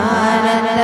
ఆనంద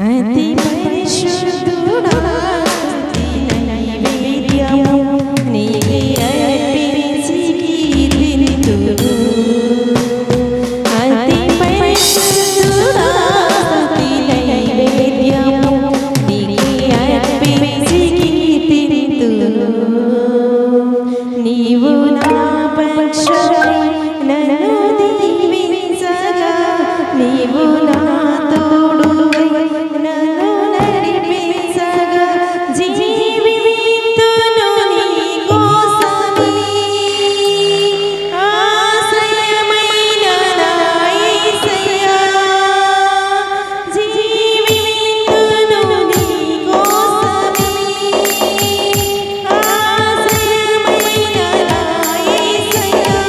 అతి పరిశుద్ధుడా స్తుతి నైవేద్యము నీకే అర్పించి కీర్తింతును. అతి పరిశుద్ధుడా స్తుతి నైవేద్యము నీకే అర్పించి కీర్తింతును. నీవు నా పక్షమై నన్ను దీవించగా, నీవు నా తోడువై నన్ను నడిపించగా, జీవితును నీ కోసమే. ఆశ్రయమైన నా యేసయ్యా, జీవితును నీ కోసమే. ఆశ్రయమైన నా యేసయ్యా,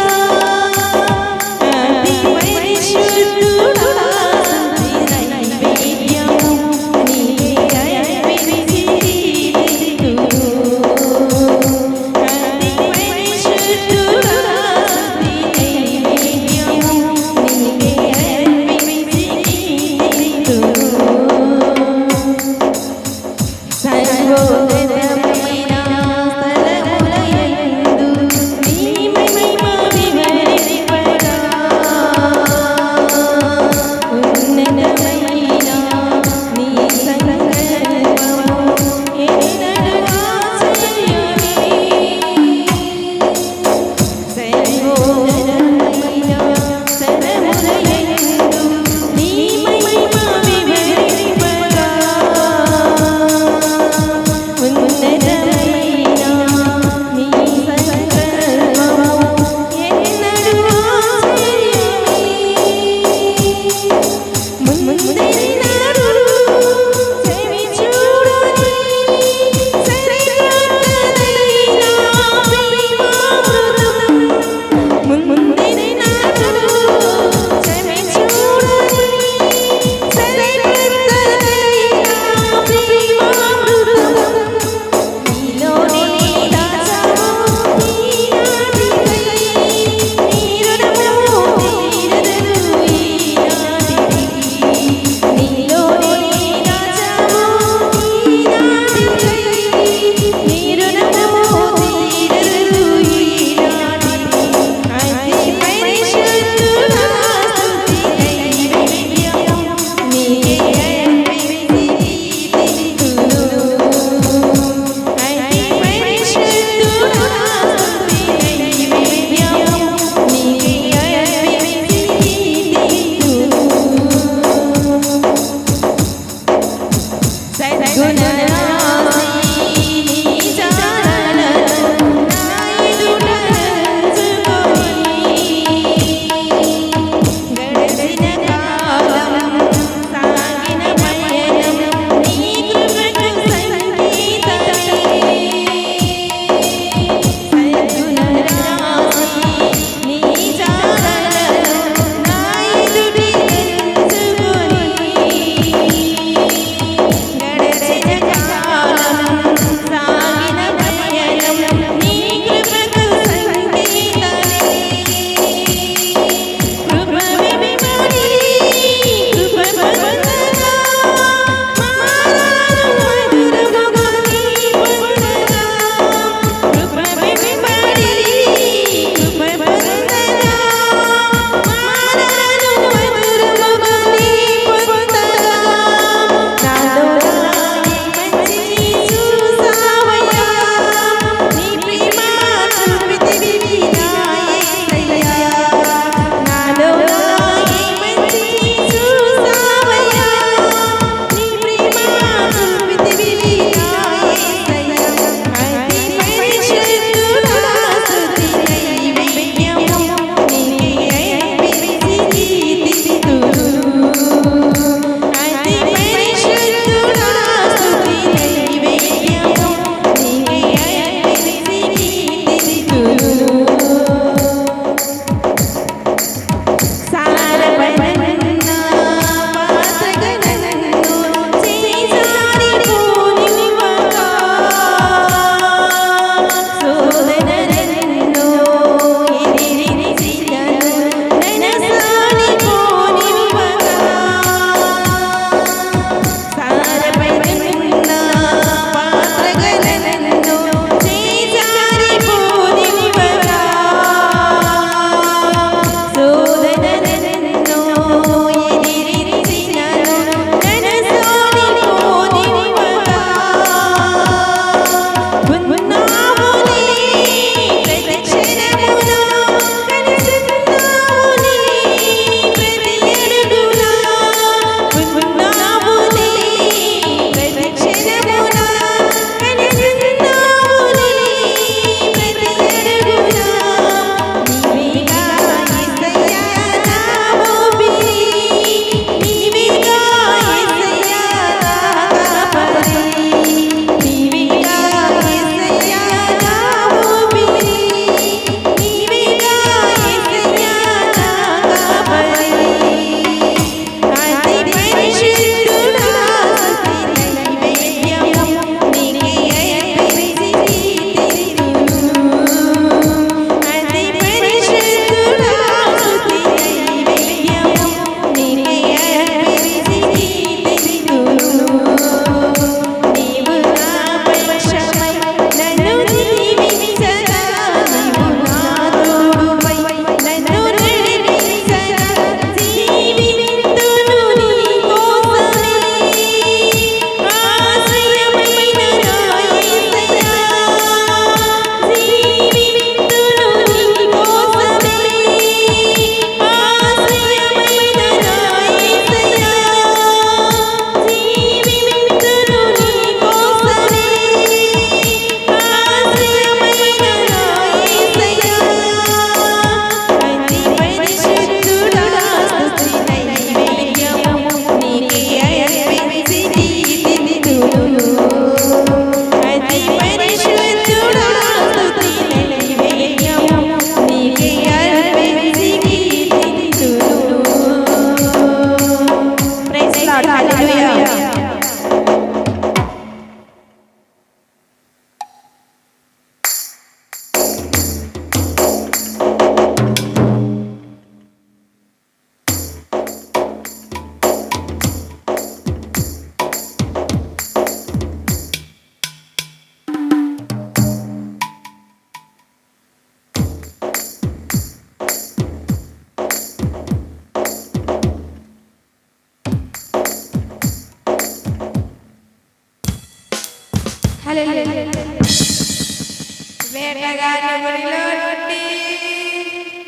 వేటగాని గుడిలో నుండి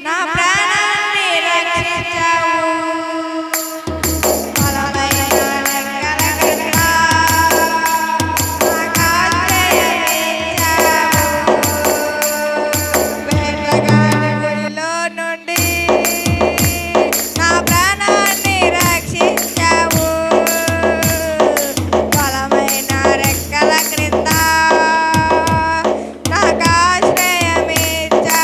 నా ప్రాణాన్ని రక్షించావు. బలమైన రెక్కల కింద నాకు ఆశ్రయమిచ్చావు. వేటగాని గుడిలో నుండి నా ప్రాణాన్ని రక్షించావు. బలమైన రెక్కల క్రింద నాకు ఆశ్రయమిచ్చావు.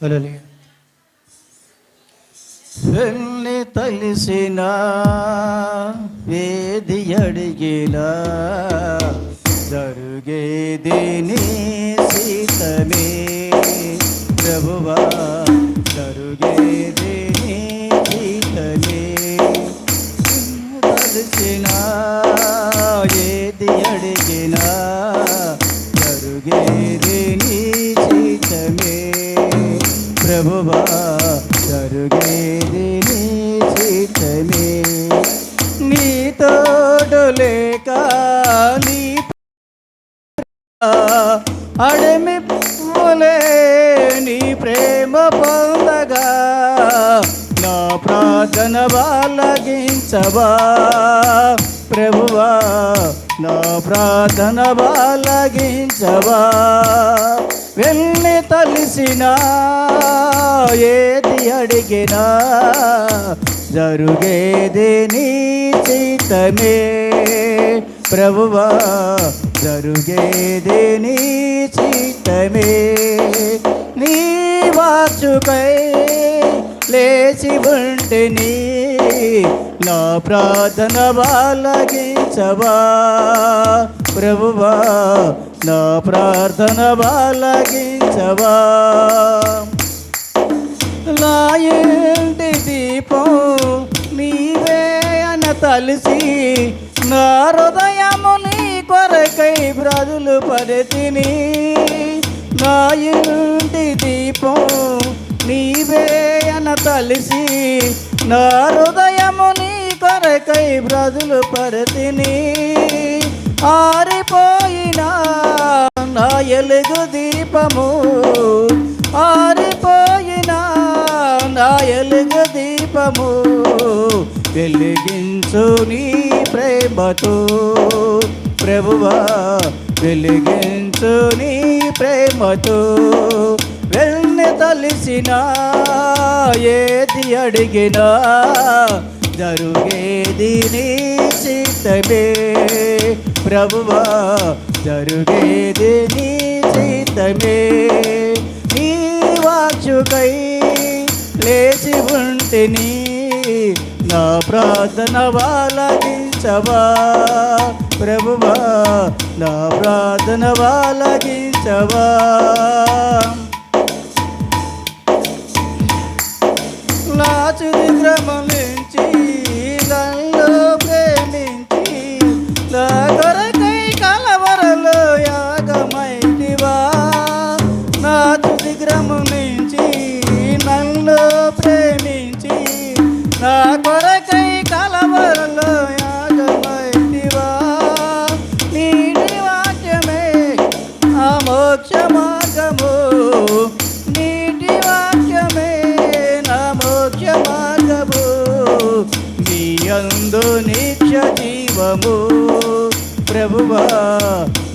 హల్లెలూయా. వెళ్ళి తలిసిన వేది అడిగిలా జరుగేది నీ సీతమే ప్రభువా, జరుగేది నీ సీతమే. తలిసిన ఏది అడిగినా జరుగేది నీ సీతమే ప్రభువా, జరుగేది నీ చిత్తమే. నీ తోడు లేక నీ అడమి పూలే నీ ప్రేమ పొందగా నా ప్రార్థన బాలగించవా ప్రభువా, నా ప్రార్థన బాలగించవా. వెళ్ళి తలిసిన ఏది అడిగినా జరుగేది నీ చిత్తమే ప్రభువా, జరుగేది నీ చిత్తమే. నీ వాచుకై లేచి ఉంటిని నా ప్రార్థన బాలగించవా ప్రభువా, నా ప్రార్థన బాలగించవా. నా ఇంటి దీపం నీవే అన తలిసి నా హృదయము నీ కొరకై బ్రతులు పడతిని. నా ఇంటి దీపం నీవే అన తలిసి నా హృదయము నీ కొరకై బ్రతులు పడతిని. ఆరిపోయినా నా ఎలుగు దీపము, ఆరిపోయినా నా ఎలుగు దీపము వెలిగించు నీ ప్రేమతో ప్రభువా, వెలిగించు నీ ప్రేమతో. వెళ్ళి తలిసిన ఏది అడిగినా జరుగేది నీ చిత్తమే ప్రభువా, జరుగేది నీ చిత్తమే. నీ వాచుకై లేచి ఉంటిని నా ప్రార్థన బాలగించవా ప్రభువా, నా ప్రార్థన బాలగించవా. లాచు విగ్రహమించి నన్ను ప్రేమించి నా కొరకై కలవరలో యాగమైతివా. నాచు విగ్రహము నుంచి నన్ను ప్రేమించి నా కొరకై కలవరలో యాగమైతివా. నీటి వాక్యమే ఆ మోక్ష మార్గము, నీటి వాక్యమే నా మోక్ష మార్గము. నీ యందు నిత్య జీవము ప్రభువా,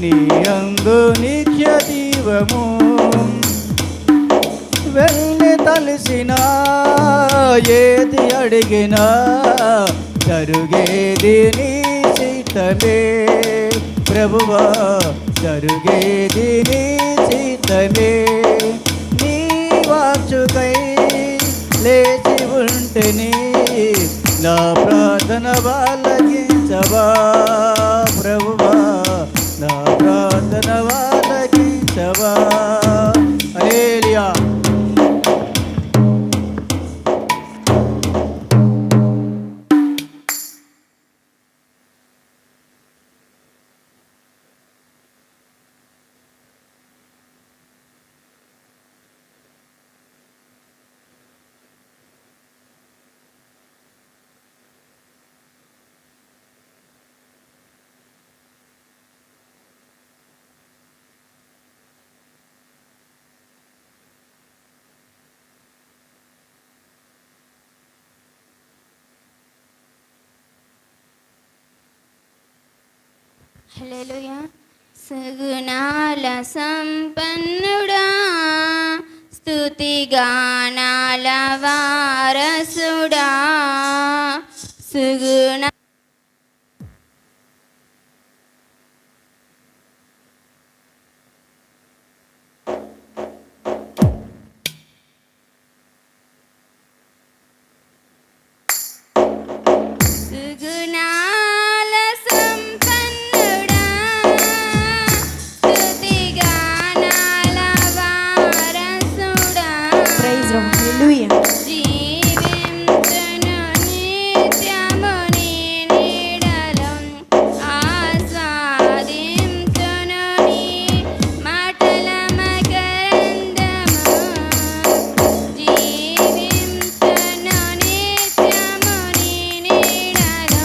నీ యందు నిత్య జీవము. వెళ్ళి తలిసిన ఏది అడిగినా జరుగేది నీ చిత్తమే ప్రభువా, జరుగేది నీ చిత్తమే. నీ వాచుకై లేచి ఉంటిని నా ప్రార్థన బాలగించవా ప్రభువా, నా ప్రార్థన బాలగించవా. హల్లెలూయా. హల్లెలూయా. సుగుణాల సంపన్నుడా, స్తుతిగానాల వారసుడా, సుగుణ సుగుణాల సంపన్నుడా స్తుతిగానాల వారసుడా ప్రైజ్ లార్డ్ హల్లెలూయా జీవించును నిత్యము నీ నీడలో ఆస్వాదించును నీ మాటల మకరందము జీవించును నిత్యము నీ నీడలో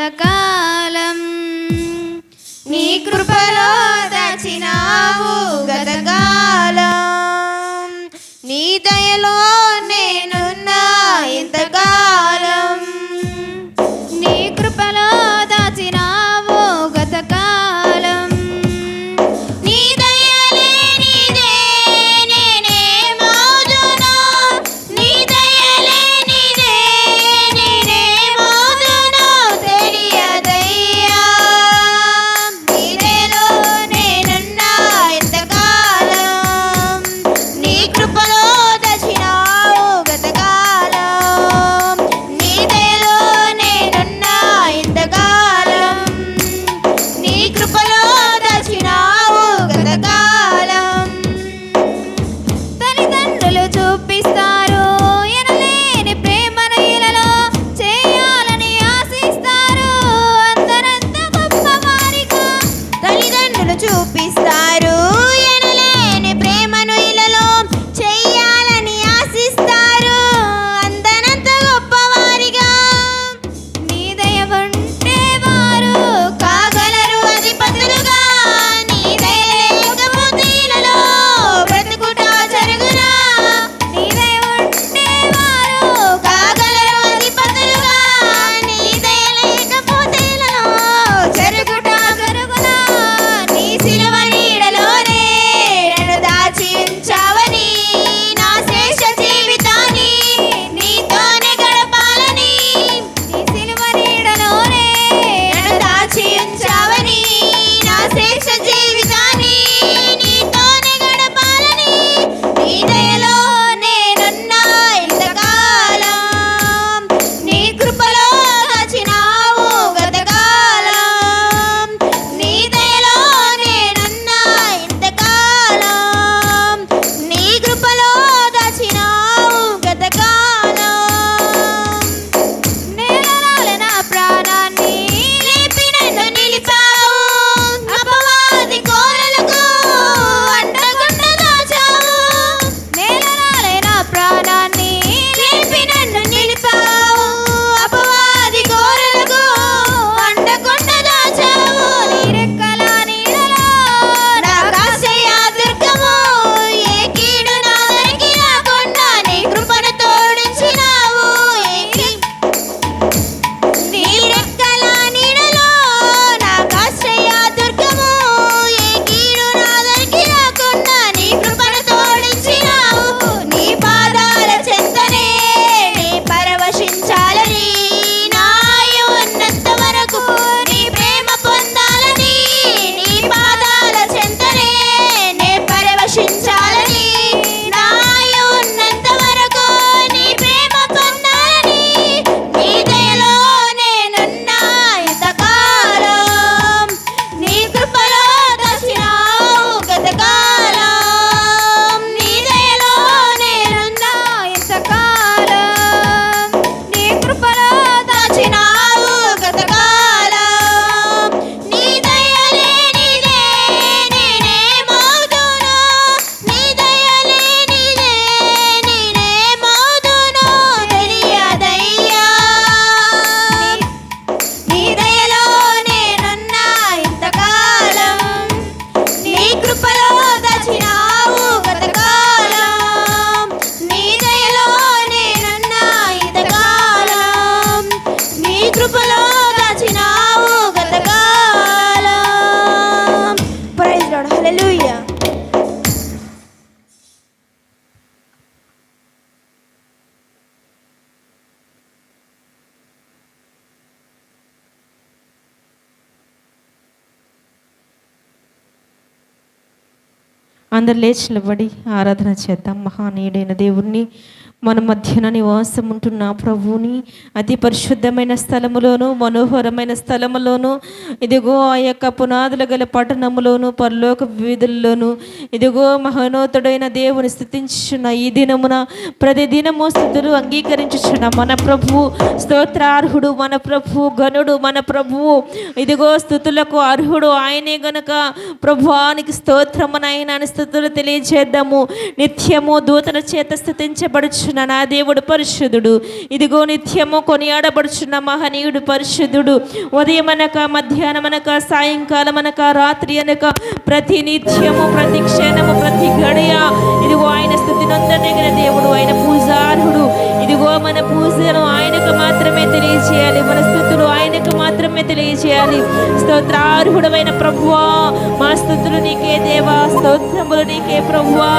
ఇంతకాలం నీ కృపలో దాచినావు గతకాలం నీ దయలో నేనున్నా ఇంతకాలం నీ కృపలో దాచినావు గతకాలం నీ దయలే నీదే నేనే మౌదునా నీ దయలే నీదే నేనే మౌదునా తెలియదయ్యా నీ దయలో నేనున్నా ఇంతకాలం నీ కృపలో దచ్చినావు గతకాలం నీ దయలో నేనున్నా ఇంతకాలం నీ కృపలో దచ్చినావు గతకాలం తల్లిదండ్రులు చూపిస్తారు ఎనలేని ప్రేమను ఇలలో చేయాలని ఆశిస్తారు అందరంత గొప్పవారిగా తల్లిదండ్రులు చూపిస్తారు ఎనలేని ప్రేమను ఇలలో చెయ్యాలని ఆశిస్తారు అందనంత గొప్పవారిగా నీ దయ ఉంటే వారు కాగలరు అధిపతులుగా నీ దయ లేకపోతే ఇలలో బ్రతుకుట జరుగునా నీ దయ ఉంటే వారు కాగలరు అధిపతులుగా నీ దయ లేకపోతే ఇలలో జరుగుట జరుగునా నీ సిలువ నీడలోనే నన్ను దాచి ఉంచావని నా శేష జీవితాన్ని నీతోనే గడపాలని నీ సిలువ నీడలోనే నన్ను దాచి ఉంచావని నా శేష జీవితాన్ని నీతోనే గడపాలని నీ దయలో నేనున్నా ఇంతకాలం నీ కృపలో దాచినావు గతకాలం నీ దయలో నేనున్నా ఇంతకాలం నీ కృపలో దాచినావు గతకాలం నేలరాలే నా ప్రాణాన్ని లేపి నన్ను నిలిపావు అపవాది కోరలకు అంటకుండా దాచావు నేలరాలే నా ప్రాణాన్ని లేపి నన్ను నిలిపావు అపవాది కోరలకు అంటకుండా దాచావు నీ రెక్కల నీడలో నా కాశయ దుర్గము ఏ కీడు నా దరికి రాకుండా నీ కృపను తోడించినావు నీ రెక్కల నీడలో నా కాశయ దుర్గము ఏ కీడు నా దరికి రాకుండా నీ కృపను తోడించినావు నీ పాదాల చెంతనే నీ పరవశించాలని నా ఆయువు ఉన్నంత వరకు నీ ప్రేమ పొందాలని నీ పాదాల చెంతనే నే పరవశించాలని నా ఆయువు ఉన్నంత వరకు నీ ప్రేమ పొందాలని నీ దయలో నేనున్నా ఇంతకాలం నీ కృపలో దచ్చినావు గతకాలం నీ దయలో నేనున్నా ఇంతకాలం నీ కృపలో దాచినావు గతకాలం నీ దయలే నీదే నేనే మౌదును నీ దయలే నీదే నేనే మౌదును తెలియదయ్యా నీ దయలో నేనున్నా ఇంతకాలం నీ కృపలో దాచినావు గతకాలం నీ దయలో నేనున్నా ఇంతకాలం నీ కృపలో దాచినావు గతకాలం ప్రైజ్ లార్డ్ హల్లెలూయా అందరు లేచి నిలబడి ఆరాధన చేద్దాం. మహానీయుడైన దేవుణ్ణి మన మధ్యన నివాసం ఉంటున్న ప్రభువుని అతి పరిశుద్ధమైన స్థలములోను మనోహరమైన స్థలములోను ఇదిగో ఆ యొక్క పునాదులు గల పట్టణములోను పరలోక వీధుల్లోను ఇదిగో మహోన్నతుడైన దేవుని స్తుతించుచున్న ఈ దినమున ప్రతిదినము స్తుతులు అంగీకరించుచున్న మన ప్రభువు స్తోత్రార్హుడు, మన ప్రభువు ఘనుడు, మన ప్రభువు ఇదిగో స్తుతులకు అర్హుడు ఆయనే గనుక ప్రభువానికి స్తోత్రమునైన స్తుతులు తెలియజేద్దాము. నిత్యము దూతల చేత స్తుతించబడుచు ఆరాధించుచున్న నా దేవుడు పరిశుద్ధుడు. ఇదిగో నిత్యము కొనియాడబడుచున్న మహనీయుడు పరిశుద్ధుడు. ఉదయమనక, మధ్యాహ్నమనక, సాయంకాలమనక, రాత్రి అనక, ప్రతి నిత్యము, ప్రతి క్షణము, ప్రతి గడియ ఇదిగో ఆయన స్తుతి నొందదగిన దేవుడు, ఆయన పూజార్హుడు. ఇదిగో మన పూజను ఆయనకు మాత్రమే తెలియచేయాలి, మన స్తుతులు ఆయనకు మాత్రమే తెలియచేయాలి. స్తోత్రార్హుడమైన ప్రభువా, మా స్తుతులు నీకే దేవా, స్తోత్రములు నీకే ప్రభువా.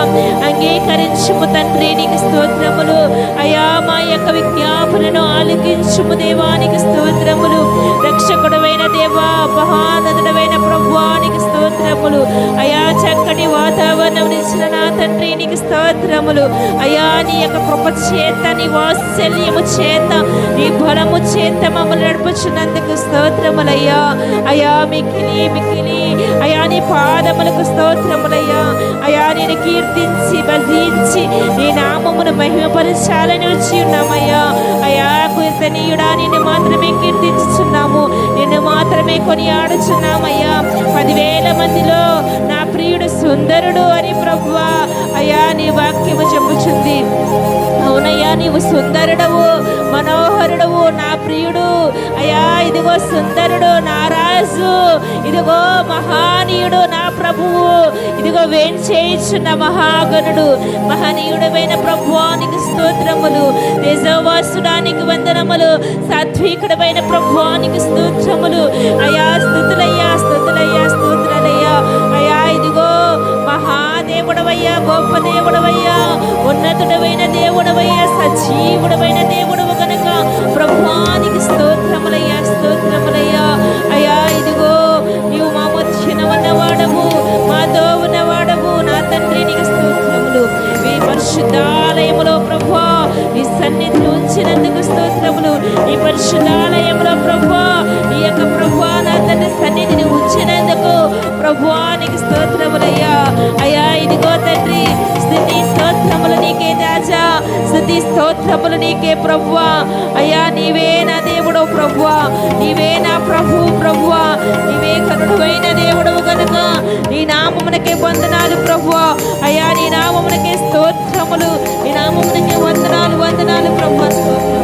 అంగీకరించుము తండ్రి, నీకు స్తోత్రములు అయా. మా యొక్క విజ్ఞాపనను ఆలకించుము దేవానికి స్తోత్రములు. రక్షకుడమైన దేవా, మహానదుడమైన ప్రభువా నీకు స్తోత్రములు అయా. చక్కటి వాతావరణం ఇచ్చిన నా తండ్రి నీకు స్తోత్రములు అయా. నీ యొక్క కృప చేత, నీ వాత్సల్యము చేత, నీ బలము చేత మమ్మల్ని నడుపుచున్నందుకు స్తోత్రములయ్యా. అయా మిక్కిలి మిక్కిలి అయా నీ పాదములకు స్తోత్రములయ్యా. అయా నేను కీర్తించి భజించి నీ నామమును మహిమపరచాలని వచ్చి ఉన్నామయ్యా. అయా కీర్తనీయుడా, నిన్ను మాత్రమే కీర్తించుచున్నాము, నిన్ను మాత్రమే కొనియాడుచున్నామయ్యా. 10,000 మందిలో నా ప్రియుడు సుందరుడు అని ప్రభువా అయా నీ వాక్యము చెప్పుచుంది. అవునయ్యా, నీవు సుందరుడవు, మనోహరుడవు, నా ప్రియుడు అయా. ఇదిగో సుందరుడు నా రాజు, ఇదిగో మహానీయుడు నా ప్రభువు, ఇదిగో వేంచేయుచున్న మహాగణుడు, మహనీయుడమైన ప్రభువానికి స్తోత్రములు. తేజోవాసుడానికి వందనములు, సాత్వికుడమైన ప్రభువానికి స్తోత్రములు అయా. స్తుతులయ్యా, స్తుతులయ్యా, స్తోత్రాలయ్యా అయా. ఇదిగో మహాదేవుడవయ్యా, గొప్ప దేవుడవయ్యా, ఉన్నతుడమైన దేవుడవయ్యా, సజీవుడమైన దేవుడవు గనుక ప్రభువానికి స్తోత్రములయ్యా, స్తోత్రములయ్యా అయా. ఇదిగో నీవు మా మధ్యన ఉన్నవాడవు, మాతో ఉన్నవాడవు నా తండ్రి నీకు స్తోత్రములు. ఈ పరిశుద్ధాలయములో ప్రభువా నీ సన్నిధిని ఉంచినందుకు స్తోత్రములు. ఈ పరిశుద్ధాలయంలో ప్రభువా నీ యొక్క ప్రభువా నా తండ్రి సన్నిధిని ఉంచినందుకు ప్రభువానికి స్తోత్రములయ్యా అయా. ఇదిగో తండ్రి స్తుతి స్తోత్రములు నీకే రాజా, స్తుతి స్తోత్రములు నీకే ప్రభువా అయా. నీవే నా దేవుడు ప్రభువా, నీవే నా ప్రభువు ప్రభువా, నీవే కరుణుడైన దేవుడవు గనుక నీ నామమునకే వందనాలు ప్రభువా అయా. నీ నామమునకే స్తోత్రములు, నీ నామమునకే వందనాలు, వందనాలు ప్రభువా, స్తోత్రములు.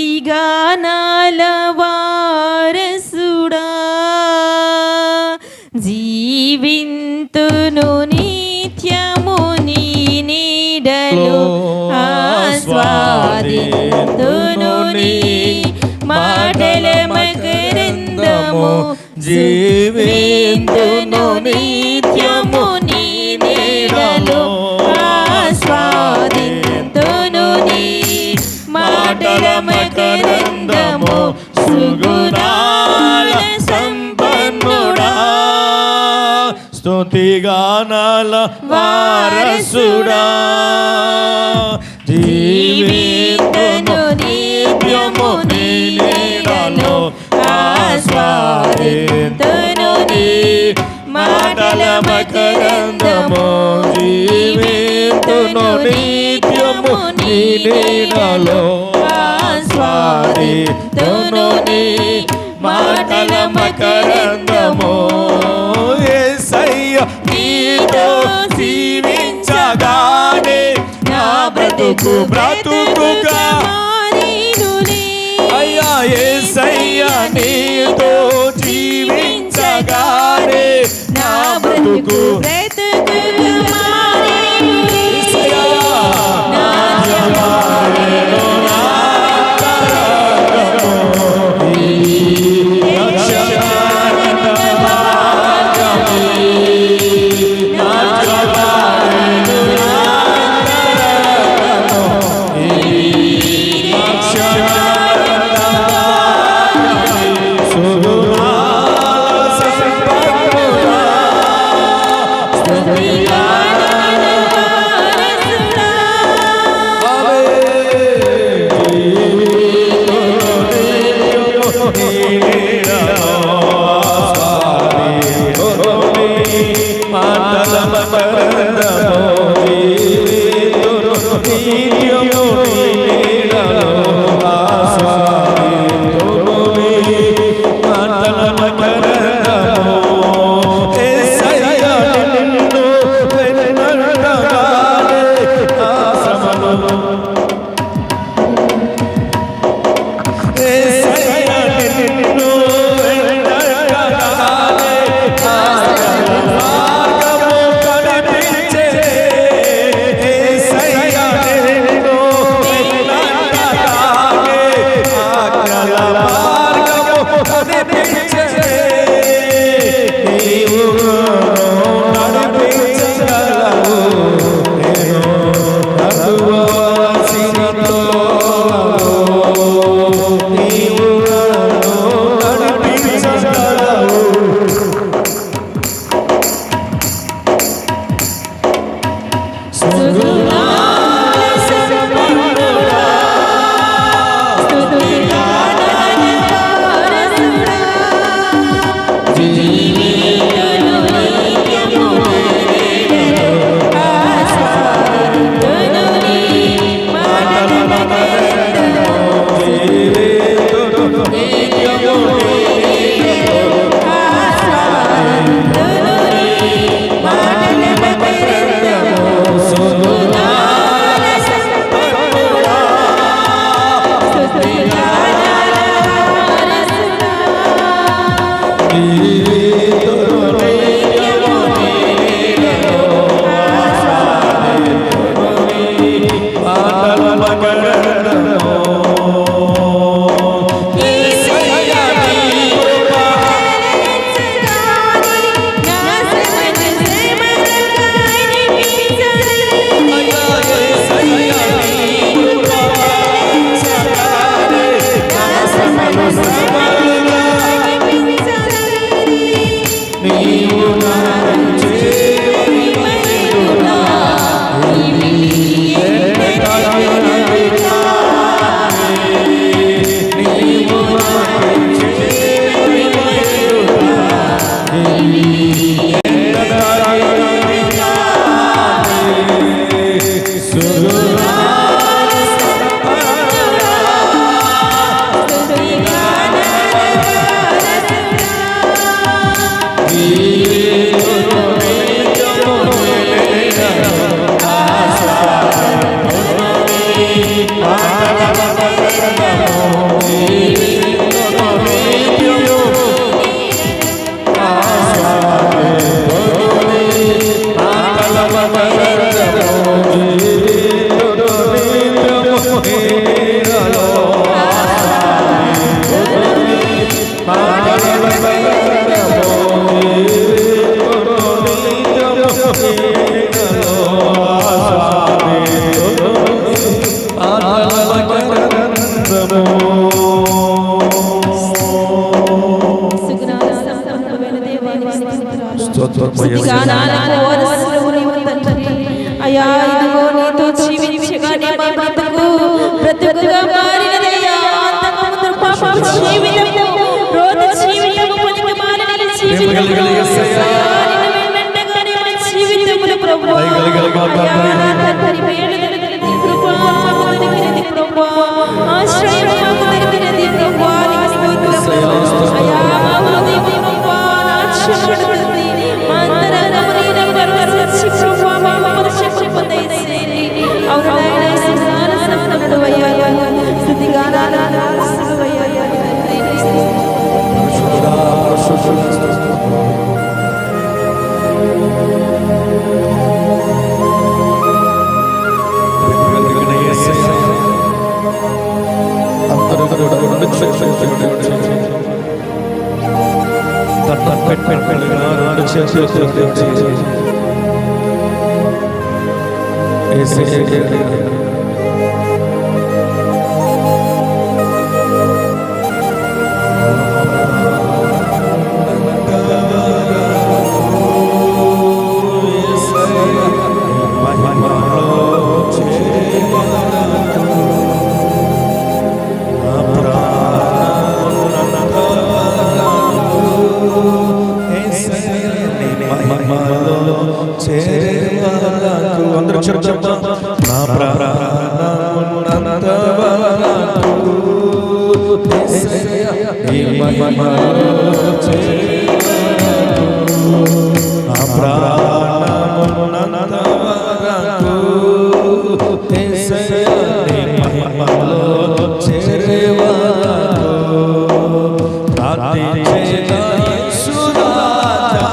స్తుతిగానాల వారసుడా, జీవింతును నిత్యము నీ నీడలో, ఆస్వాదింతును నీ మాటల మకరందము, జీవింతును నిత్యము నీ నీడలో, ఆస్వాదింతును నీ మాటల మకరందము, సుగుణాల సంపన్నుడా, స్తుతిగానాల వారసుడా, జీవింతును నిత్యము నీ నీడలో, ఆస్వాదింతును నీ మాటల మకరందము, జీవింతును నిత్యము నీ నీడలో, ఆస్వాదింతును నీ మాటల మకరందము. యేసయ్య నీతో జీవించగానే నా బ్రతుకు బ్రతుకుగా అయ్యా. యేసయ్య నీతో జీవించగానే నా బ్రతుకు అయ్యా ఇదిగో నీతో జీవించగానే మా బ్రతుకు బ్రతుకుగా మారినదయ్యా. అంతకుముందు పాపపు జీవితము, రోత జీవితము, పనికి మాలిన జీవితము, నిన్ను వెంబడించగానే మన జీవితములు ప్రభువా, అయ్యా నా తండ్రి వేడుదలకి నీ కృప మాకు దొరికినది ప్రభువా, ఆశ్రయం మాకు దొరికినది ప్రభువా, నీకు స్తోత్రము. అయ్యా మా హృదయం ప్రభువా నాశనపడుతుంది, మా అంతరంగము నీ నెరవేర్చి ప్రభువా మా పరిశుద్ధ పొందేసేయండి. అవును నాయనా, స్తుతిగాన సమర్పణుడవయ్యా, స్తుతిగానాల దాసుడవయ్యా తండ్రి. అందరూ చెప్తాం. నా ప్రాణమున్నంత వరకు యేసయ్యా నీ మహిమలో చేరువరకు, నా ప్రాణమున్నంత వరకు యేసయ్యా నీ మహిమలో చేరువరకు ప్రార్థించేదా యేసురాజా,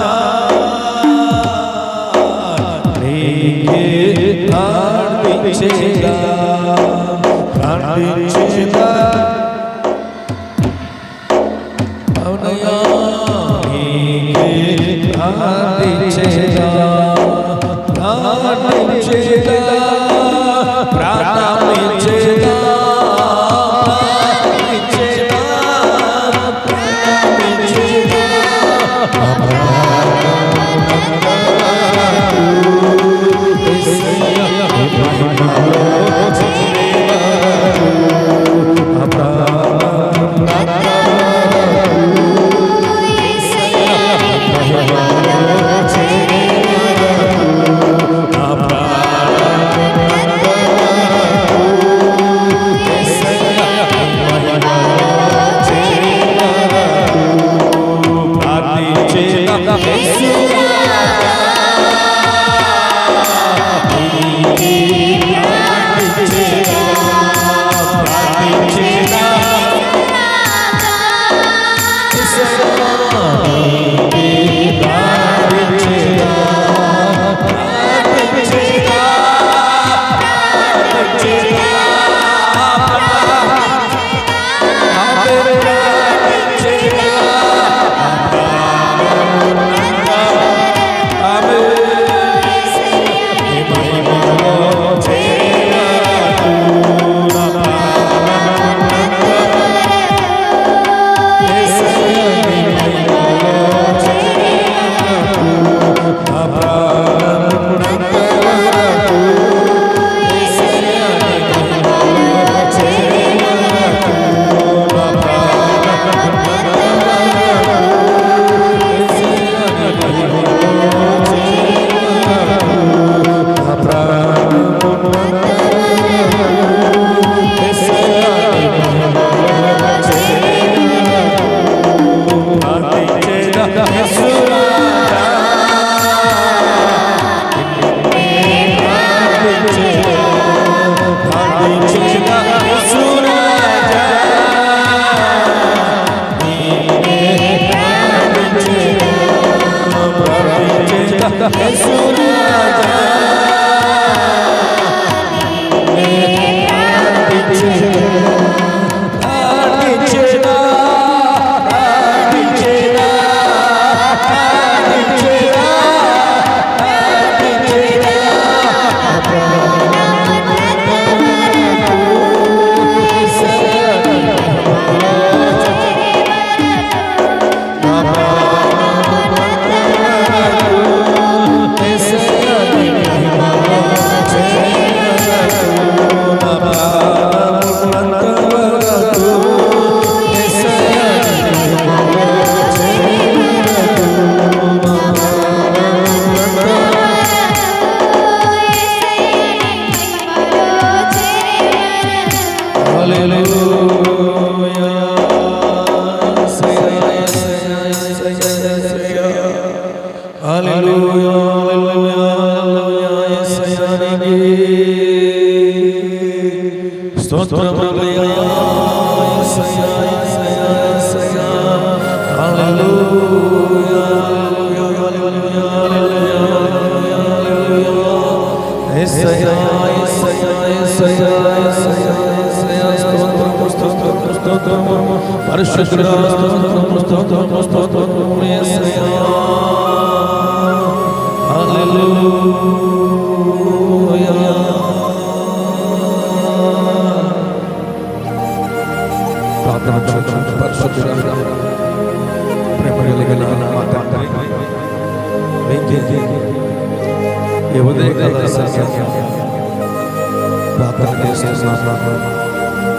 ప్రార్థించేదా ప్రార్థించేదా అవునయ్యా నీకే ప్రార్థించేదా ప్రార్థించేదా ప్రార్థించేదా యేసయ్యా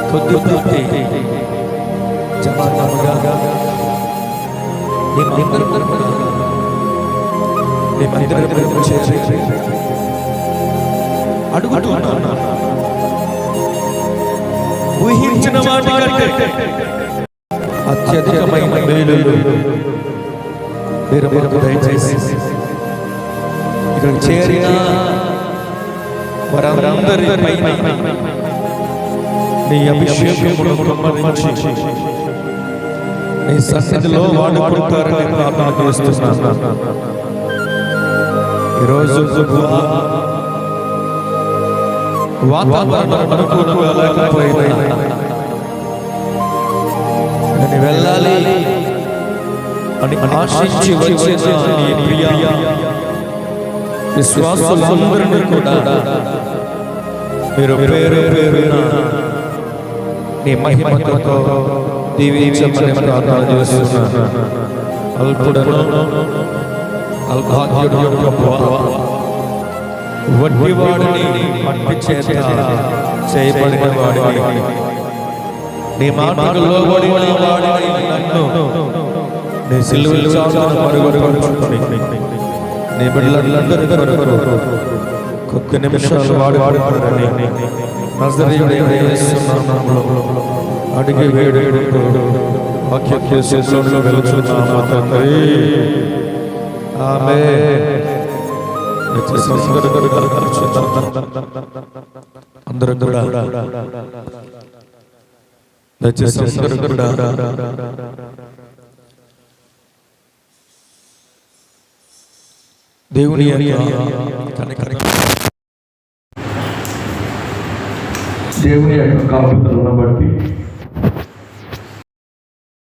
కొద్దిపాటి జమానముగా నీ మందిరములో చేరి అడుగుతున్నాను. ఊహించిన వాటి కంటే అత్యధికమైన మేలులు మీరు మాకు దయచేసి ఇక్కడ చేరిన వారందరి పైన నీ అభిషేకమును కుమ్మరించి నీ సన్నిధిలో వాడుకుంటారని ప్రార్థన చేస్తున్నాను. ఈరోజు వాతావరణం అనుకూలంగా లేకపోయినా నేను వెళ్ళాలి అని ఆశించి వచ్చిన నీ ప్రియ విశ్వాసులందరినీ కూడా మీరు పేరు పేరున నీ మహిమతో దీవించమని ప్రార్థన చేస్తున్నాను. అల్పుడను అల్పాద్యుడు యొక్క ప్రభువా, వడ్డివాడిని మట్టి చేత చేయబడిన వాడిని, నీ మాటకు లోబడిన వాడిని నన్ను నీ సిలువ చాటున మరుగుపరుచుకొని నీ బిడ్డలందరి కొరకు కొద్ది నిమిషాలు వాడుకుంటారని నజరేయుడైన యేసు నామములో అడిగి వేడుకుంటూ వాక్యశేషంలో వెలుచున్నాము తండ్రి. ఆమేన్. అందరూ కూడా దేవుని దేవుని యొక్క కాపుదలను బట్టి